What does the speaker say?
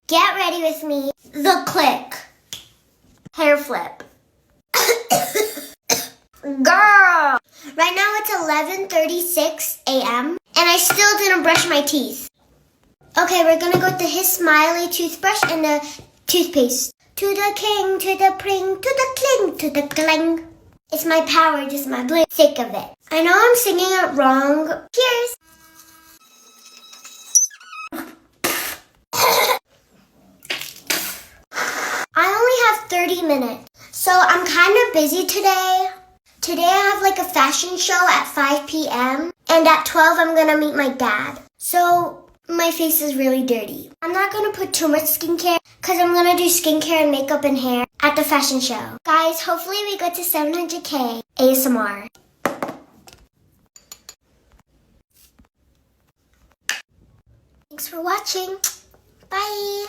Get ready with me. The click. Hair flip. Girl! Right now it's 11:36 a.m. and I still didn't brush my teeth. Okay, we're gonna go with the His Smiley toothbrush and the toothpaste. To the king, to the pring, to the cling, to the clang. It's my power, just my bling. Sick of it. I know I'm singing it wrong. Cheers! I only have 30 minutes, so I'm kind of busy today. Today I have like a fashion show at 5 p.m. and at 12 I'm gonna meet my dad. So my face is really dirty. I'm not gonna put too much skincare because I'm gonna do skincare and makeup and hair at the fashion show. Guys, hopefully we get to 700K ASMR. Thanks for watching. Bye.